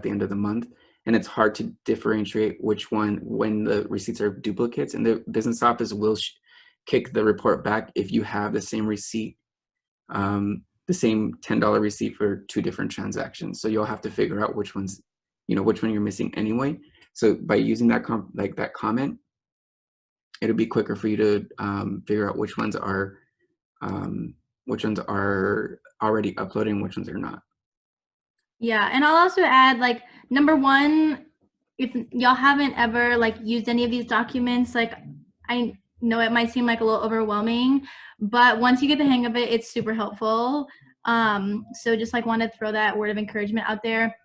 the end of the month, and it's hard to differentiate which one when the receipts are duplicates, and the business office will kick the report back if you have the same receipt, the same $10 receipt for two different transactions. So you'll have to figure out which ones, which one you're missing anyway. So by using that that comment, it'll be quicker for you to figure out which ones are already uploading, which ones are not. Yeah, and I'll also add, like, number one, if y'all haven't ever like used any of these documents, like, I know it might seem like a little overwhelming, but once you get the hang of it, it's super helpful. So just like want to throw that word of encouragement out there.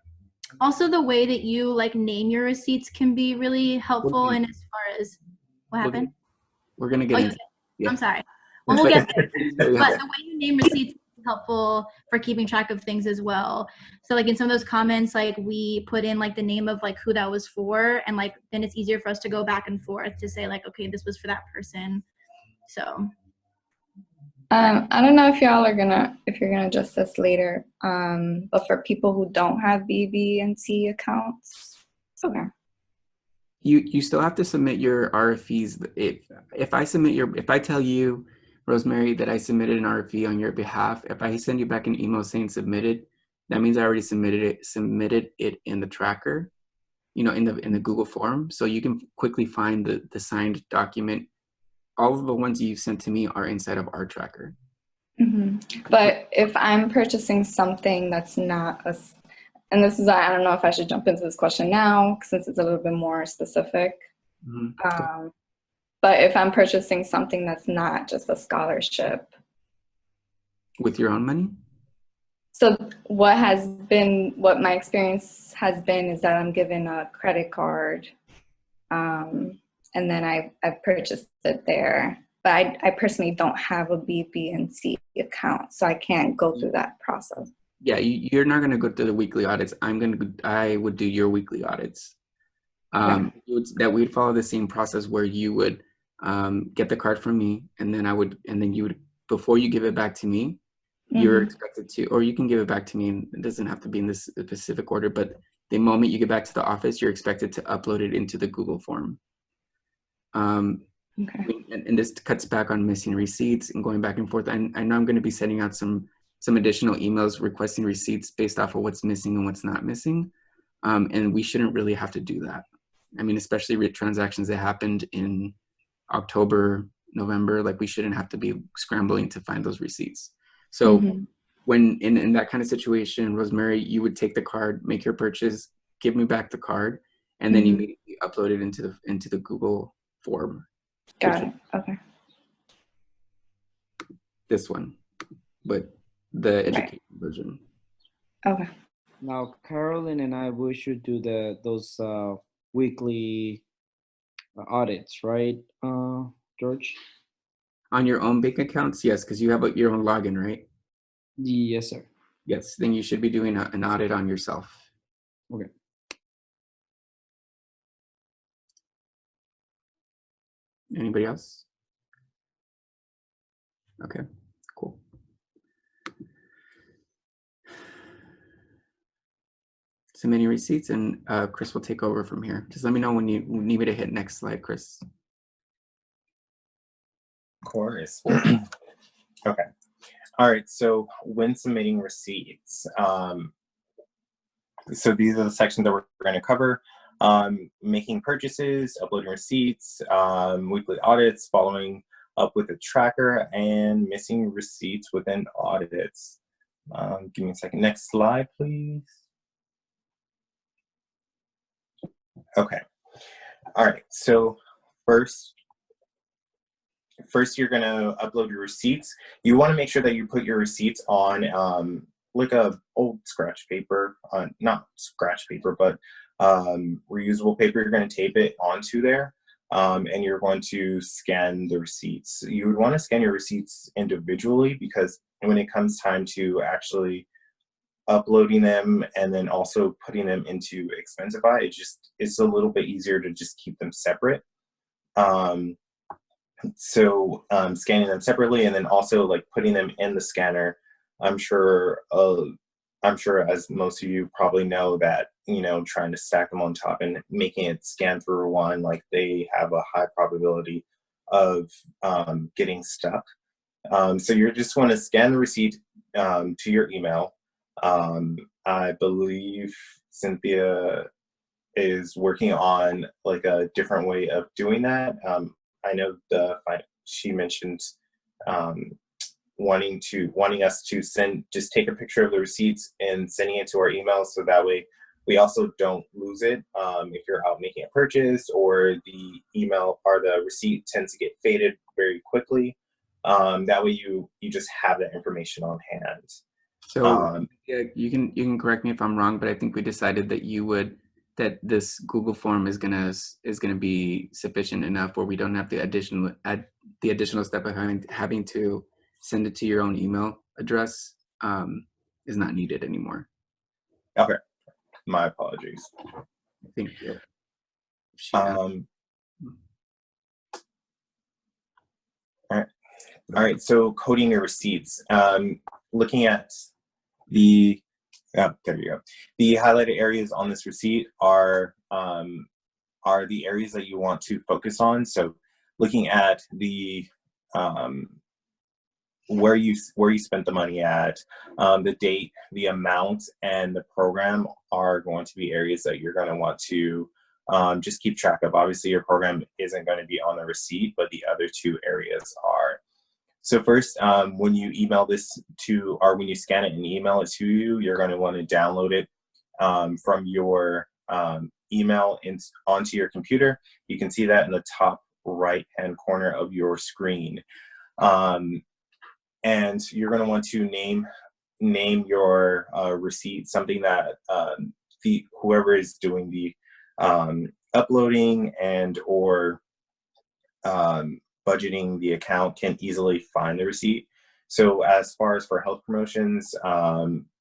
Also, the way that you like name your receipts can be really helpful. And as far as what happened, we're gonna get into. Yeah. I'm sorry. Well, we'll get there. But the way you name receipts is helpful for keeping track of things as well. So like in some of those comments, like we put in like the name of like who that was for, and like then it's easier for us to go back and forth to say like, okay, this was for that person. So I don't know if y'all are if you're gonna adjust this later, but for people who don't have BB&T accounts, okay. You still have to submit your RFEs. If I tell you, Rosemary, that I submitted an RFE on your behalf, if I send you back an email saying submitted, that means I already submitted it in the tracker, in the Google form. So you can quickly find the signed document. All of the ones you sent to me are inside of our tracker. Mm-hmm. But if I'm purchasing something that's not and this is, I don't know if I should jump into this question now since it's a little bit more specific. Mm-hmm. But if I'm purchasing something that's not just a scholarship. With your own money? So what my experience has been is that I'm given a credit card, and then I've purchased it there. But I personally don't have a BB&T account, so I can't go through that process. Yeah, you're not going to go through the weekly audits. I would do your weekly audits. That we'd follow the same process where you would get the card from me, and then you would, before you give it back to me, you're expected to, or you can give it back to me, and it doesn't have to be in this specific order, but the moment you get back to the office, you're expected to upload it into the Google form. Okay. And this cuts back on missing receipts and going back and forth. And I know I'm going to be sending out some additional emails requesting receipts based off of what's missing and what's not missing. And we shouldn't really have to do that. I mean, especially with transactions that happened in October, November, like we shouldn't have to be scrambling to find those receipts. So when in that kind of situation, Rosemary, you would take the card, make your purchase, give me back the card, and then immediately upload it into the Google form. Got it. Okay. This one, but the education version. Okay. Now, Carolyn and I, we should do those weekly audits, right, George? On your own bank accounts, yes, because you have your own login, right? Yes, sir. Yes, then you should be doing an audit on yourself. Okay. Anybody else? Okay, cool. Submitting receipts, and Chris will take over from here. Just let me know when you need me to hit next slide, Chris. Of course. Okay. All right. So when submitting receipts, so these are the sections that we're going to cover. Making purchases, uploading receipts, weekly audits, following up with a tracker, and missing receipts within audits. Give me a second. Next slide, please. Okay. All right. So first you're going to upload your receipts. You want to make sure that you put your receipts on like a old scratch paper, not scratch paper, but reusable paper. You're going to tape it onto there, and you're going to scan the receipts. You would want to scan your receipts individually, because when it comes time to actually uploading them and then also putting them into Expensify, it's a little bit easier to just keep them separate. So scanning them separately and then also like putting them in the scanner, I'm sure I'm sure as most of you probably know that, trying to stack them on top and making it scan through one, like they have a high probability of getting stuck. So you just want to scan the receipt to your email. I believe Cynthia is working on like a different way of doing that. I know she mentioned wanting us to just take a picture of the receipts and sending it to our email, so that way we also don't lose it if you're out making a purchase or the email or the receipt tends to get faded very quickly. That way you just have that information on hand. So yeah, you can correct me if I'm wrong, but I think we decided that this Google form is gonna be sufficient enough where we don't have the additional step of having to send it to your own email address is not needed anymore. Okay, my apologies. I think. All right. So coding your receipts. Looking at there you go. The highlighted areas on this receipt are the areas that you want to focus on. So looking at the where you spent the money at, the date, the amount, and the program are going to be areas that you're going to want to just keep track of. Obviously, your program isn't going to be on the receipt, but the other two areas are. So first, when you email this to, or when you scan it and email it to you, you're going to want to download it from your email onto your computer. You can see that in the top right-hand corner of your screen. And you're going to want to name your receipt something that whoever is doing the uploading and or budgeting the account can easily find the receipt. So as far as for health promotions,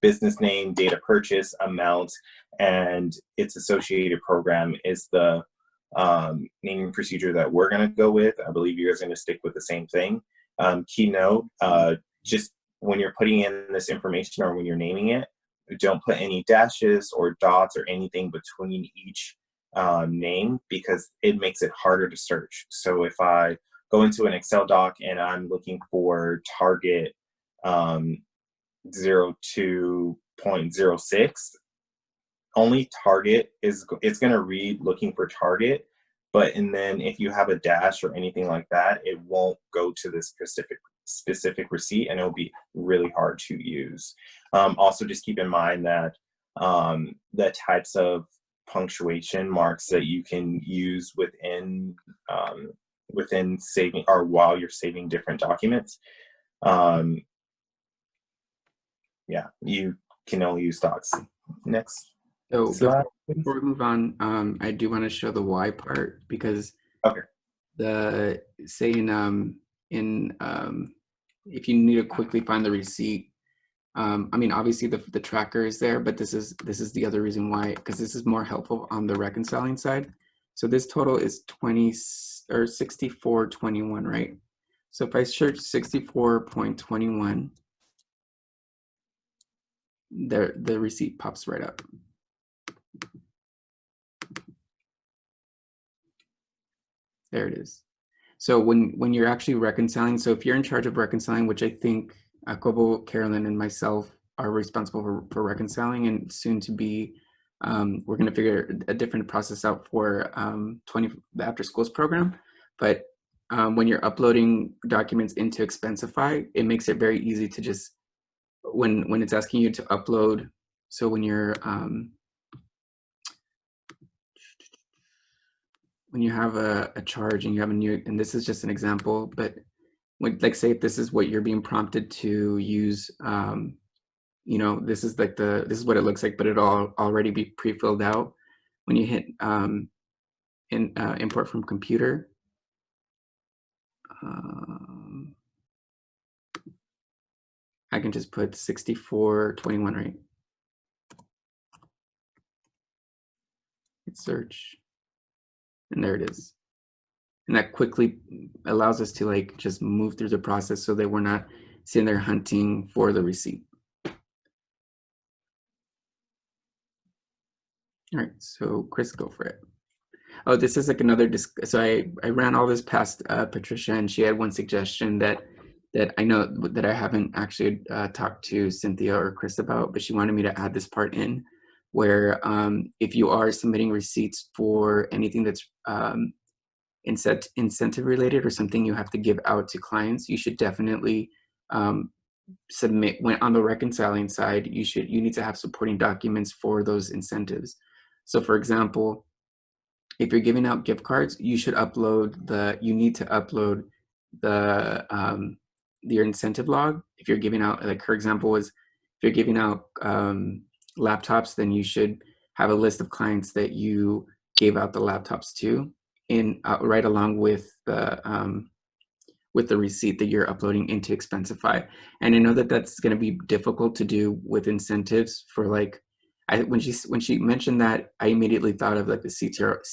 business name, date of purchase, amount, and its associated program is the naming procedure that we're going to go with. I believe you guys are going to stick with the same thing. Keynote, just when you're putting in this information or when you're naming it, don't put any dashes or dots or anything between each name, because it makes it harder to search. So if I go into an Excel doc and I'm looking for target 02.06, only target it's going to read looking for target, and then if you have a dash or anything like that, it won't go to the specific receipt, and it'll be really hard to use. Also, just keep in mind that the types of punctuation marks that you can use within saving or while you're saving different documents, you can only use dots. Next. So before we move on, I do want to show the why part, because the saying if you need to quickly find the receipt, I mean, obviously the tracker is there, but this is the other reason why, because this is more helpful on the reconciling side. So this total is 64.21, right? So if I search 64.21, the receipt pops right up. There it is. So when you're actually reconciling, so if you're in charge of reconciling, which I think Jacobo, Carolyn, and myself are responsible for reconciling, and soon to be, we're going to figure a different process out for the after schools program. But when you're uploading documents into Expensify, it makes it very easy to just, when it's asking you to upload, so when you're when you have a charge and you have a new, and this is just an example, but like say if this is what you're being prompted to use, this is like this is what it looks like, but it'll already be pre-filled out. When you hit import from computer, I can just put 64.21, right? Hit search. And there it is. And that quickly allows us to like just move through the process so that we're not sitting there hunting for the receipt. All right, so Chris, go for it. Oh, this is like another so I ran all this past Patricia, and she had one suggestion that I know that I haven't actually talked to Cynthia or Chris about, but she wanted me to add this part in, where if you are submitting receipts for anything that's incentive related or something you have to give out to clients, you should definitely submit when on the reconciling side. You need to have supporting documents for those incentives. So, for example, if you're giving out gift cards, you need to upload your incentive log. If you're giving out, like her example was, if you're giving out laptops, then you should have a list of clients that you gave out the laptops to, right along with the receipt that you're uploading into Expensify. And I know that that's going to be difficult to do with incentives for like, when she mentioned that, I immediately thought of like the CTR